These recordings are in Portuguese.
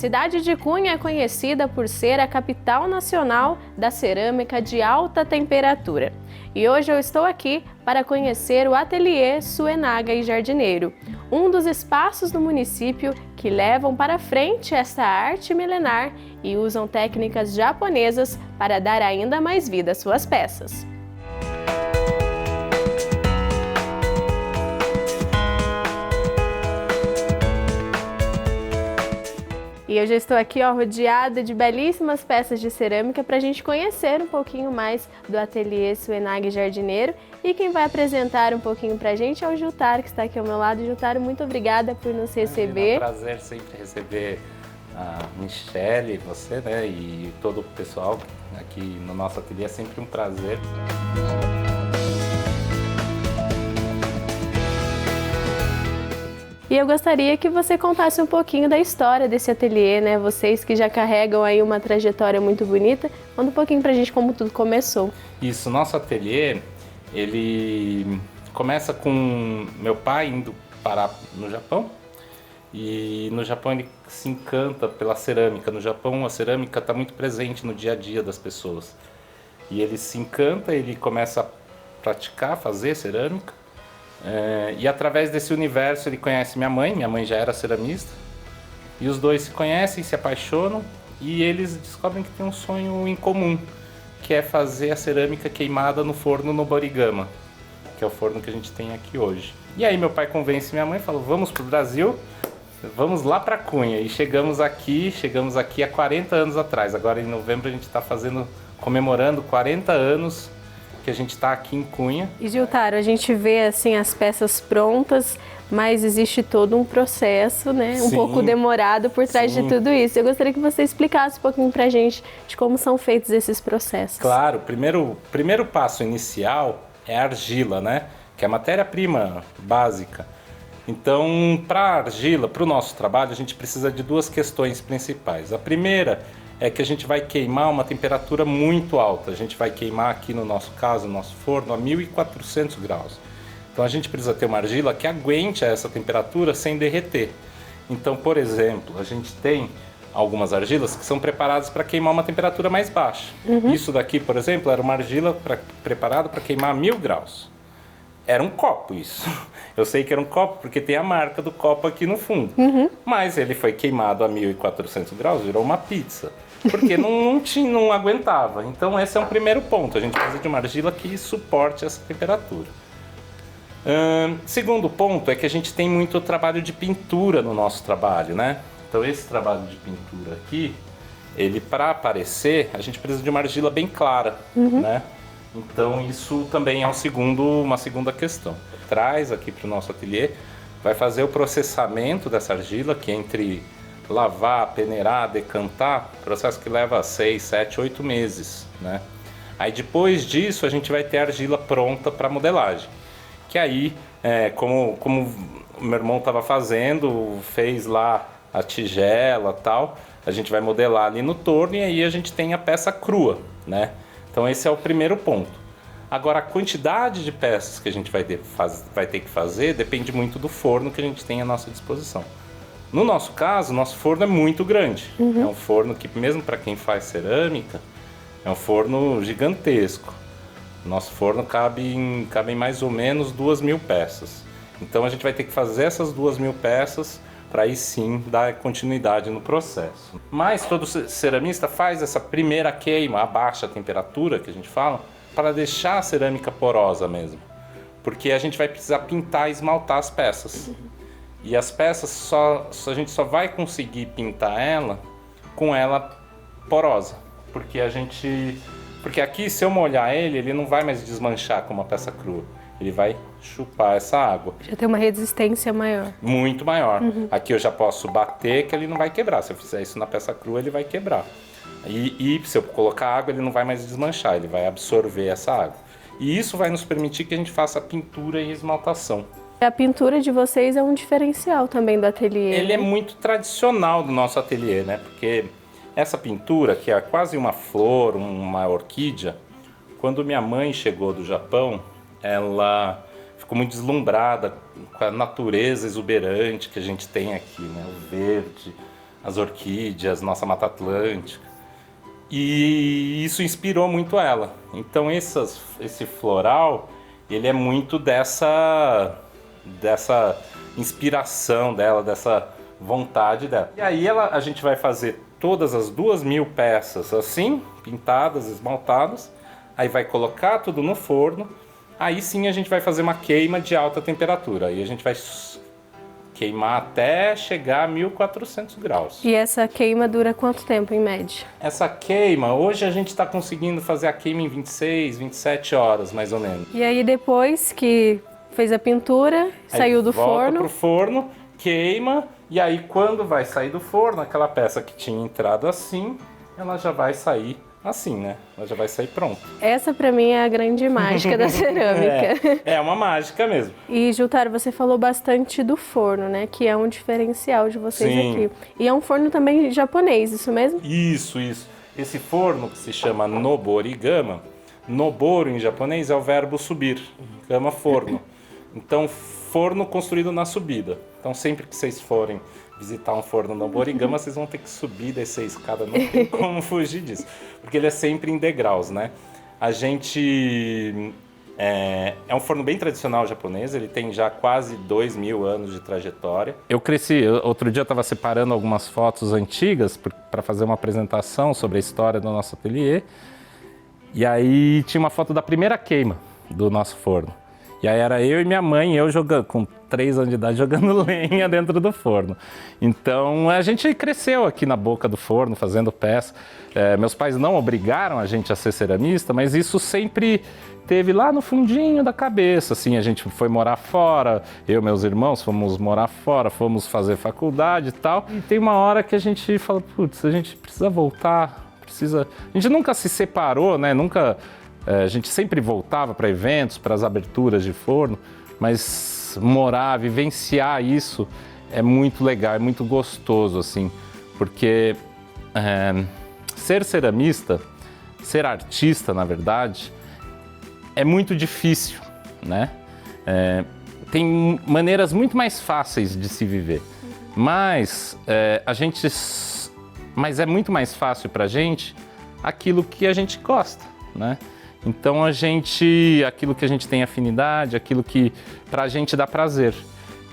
cidade de Cunha é conhecida por ser a capital nacional da cerâmica de alta temperatura. E hoje eu estou aqui para conhecer o Ateliê Suenaga e Jardineiro, um dos espaços do município que levam para frente essa arte milenar e usam técnicas japonesas para dar ainda mais vida às suas peças. E eu já estou aqui rodeada de belíssimas peças de cerâmica para a gente conhecer um pouquinho mais do Ateliê Suenaga e Jardineiro. E quem vai apresentar um pouquinho para a gente é o Giltaro, que está aqui ao meu lado. Giltaro, muito obrigada por nos receber. É um prazer sempre receber a Michele, você, né, e todo o pessoal aqui no nosso ateliê. É sempre um prazer. E eu gostaria que você contasse um pouquinho da história desse ateliê, né? Vocês que já carregam aí uma trajetória muito bonita, conta um pouquinho pra gente como tudo começou. Isso, nosso ateliê, ele começa com meu pai indo parar no Japão. E no Japão ele se encanta pela cerâmica. No Japão a cerâmica está muito presente no dia a dia das pessoas. E ele se encanta, ele começa a praticar, fazer cerâmica. E através desse universo ele conhece minha mãe já era ceramista, e os dois se conhecem, se apaixonam, e eles descobrem que tem um sonho em comum, que é fazer a cerâmica queimada no forno no Borigama, que é o forno que a gente tem aqui hoje. E aí meu pai convence minha mãe e fala, vamos pro Brasil, vamos lá para Cunha, e chegamos aqui há 40 anos atrás. Agora em novembro a gente está comemorando 40 anos que a gente está aqui em Cunha. E Giltaro, a gente vê assim as peças prontas, mas existe todo um processo, né? Um pouco demorado por trás de tudo isso. Eu gostaria que você explicasse um pouquinho pra gente de como são feitos esses processos. Claro, o primeiro passo inicial é a argila, né? Que é a matéria-prima básica. Então, para a argila, para o nosso trabalho, a gente precisa de duas questões principais. A primeira é que a gente vai queimar uma temperatura muito alta. A gente vai queimar aqui no nosso caso, no nosso forno, a 1400 graus. Então a gente precisa ter uma argila que aguente essa temperatura sem derreter. Então, por exemplo, a gente tem algumas argilas que são preparadas para queimar uma temperatura mais baixa. Isso daqui, por exemplo, era uma argila preparada para queimar 1000 graus. Era um copo isso. Eu sei que era um copo porque tem a marca do copo aqui no fundo. Mas ele foi queimado a 1400 graus, virou uma pizza. Porque não aguentava. Então esse é um primeiro ponto. A gente precisa de uma argila que suporte essa temperatura. Segundo ponto é que a gente tem muito trabalho de pintura no nosso trabalho, né? Então esse trabalho de pintura aqui, ele para aparecer, a gente precisa de uma argila bem clara, né? Então isso também é uma segunda questão. Traz aqui para o nosso ateliê, vai fazer o processamento dessa argila, que entre lavar, peneirar, decantar, processo que leva 6, 7, 8 meses, né? Aí depois disso a gente vai ter a argila pronta para modelagem, que aí, como o meu irmão estava fazendo, fez lá a tigela e tal, a gente vai modelar ali no torno e aí a gente tem a peça crua, né? Então esse é o primeiro ponto. Agora a quantidade de peças que a gente vai ter que fazer depende muito do forno que a gente tem à nossa disposição. No nosso caso, nosso forno é muito grande. É um forno que, mesmo para quem faz cerâmica, é um forno gigantesco. Nosso forno cabe em mais ou menos 2000 peças. Então a gente vai ter que fazer essas 2000 peças para aí sim dar continuidade no processo. Mas todo ceramista faz essa primeira queima a baixa temperatura, que a gente fala, para deixar a cerâmica porosa mesmo. Porque a gente vai precisar pintar e esmaltar as peças. E as peças a gente só vai conseguir pintar ela com ela porosa. Porque aqui, se eu molhar ele não vai mais desmanchar como uma peça crua. Ele vai chupar essa água. Já tem uma resistência maior. Muito maior. Aqui eu já posso bater que ele não vai quebrar. Se eu fizer isso na peça crua, ele vai quebrar. E se eu colocar água, ele não vai mais desmanchar. Ele vai absorver essa água. E isso vai nos permitir que a gente faça a pintura e esmaltação. A pintura de vocês é um diferencial também do ateliê. Ele é muito tradicional do nosso ateliê, né? Porque essa pintura, que é quase uma flor, uma orquídea, quando minha mãe chegou do Japão, ela ficou muito deslumbrada com a natureza exuberante que a gente tem aqui, né? O verde, as orquídeas, nossa Mata Atlântica. E isso inspirou muito ela. Então esse floral, ele é muito dessa inspiração dela, dessa vontade dela. E aí a gente vai fazer todas as 2.000 peças assim, pintadas, esmaltadas. Aí vai colocar tudo no forno. Aí sim a gente vai fazer uma queima de alta temperatura. Aí a gente vai queimar até chegar a 1.400 graus. E essa queima dura quanto tempo, em média? Essa queima, hoje a gente está conseguindo fazer a queima em 26, 27 horas, mais ou menos. E aí depois que fez a pintura, saiu do forno. Volta pro forno, queima, e aí quando vai sair do forno, aquela peça que tinha entrado assim, ela já vai sair assim, né? Ela já vai sair pronta. Essa pra mim é a grande mágica da cerâmica. É uma mágica mesmo. E, Jotaro, você falou bastante do forno, né? Que é um diferencial de vocês Sim. aqui. E é um forno também japonês, isso mesmo? Isso. Esse forno que se chama Noborigama, Noboro em japonês é o verbo subir, gama forno. Então, forno construído na subida. Então, sempre que vocês forem visitar um forno Noborigama, vocês vão ter que subir e descer a escada, não tem como fugir disso. Porque ele é sempre em degraus, né? A gente... É um forno bem tradicional japonês, ele tem já quase 2.000 anos de trajetória. Eu cresci, outro dia eu estava separando algumas fotos antigas para fazer uma apresentação sobre a história do nosso ateliê. E aí tinha uma foto da primeira queima do nosso forno. E aí era eu e minha mãe, eu jogando, com 3 anos de idade, jogando lenha dentro do forno. Então a gente cresceu aqui na boca do forno, fazendo peça. Meus pais não obrigaram a gente a ser ceramista, mas isso sempre teve lá no fundinho da cabeça. Assim, a gente foi morar fora, eu e meus irmãos fomos morar fora, fomos fazer faculdade e tal. E tem uma hora que a gente fala, putz, a gente precisa voltar, precisa... A gente nunca se separou, né? A gente sempre voltava para eventos, para as aberturas de forno, mas morar, vivenciar isso é muito legal, é muito gostoso, assim, porque ser ceramista, ser artista, na verdade, é muito difícil, né? Tem maneiras muito mais fáceis de se viver, mas mas é muito mais fácil para a gente aquilo que a gente gosta, né? Então aquilo que a gente tem afinidade, aquilo que pra gente dá prazer.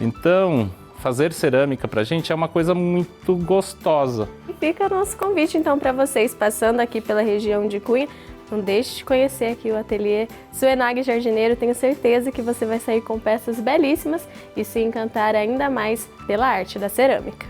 Então, fazer cerâmica pra gente é uma coisa muito gostosa. E fica o nosso convite então para vocês, passando aqui pela região de Cunha, não deixe de conhecer aqui o ateliê Suenaga Jardineiro. Tenho certeza que você vai sair com peças belíssimas e se encantar ainda mais pela arte da cerâmica.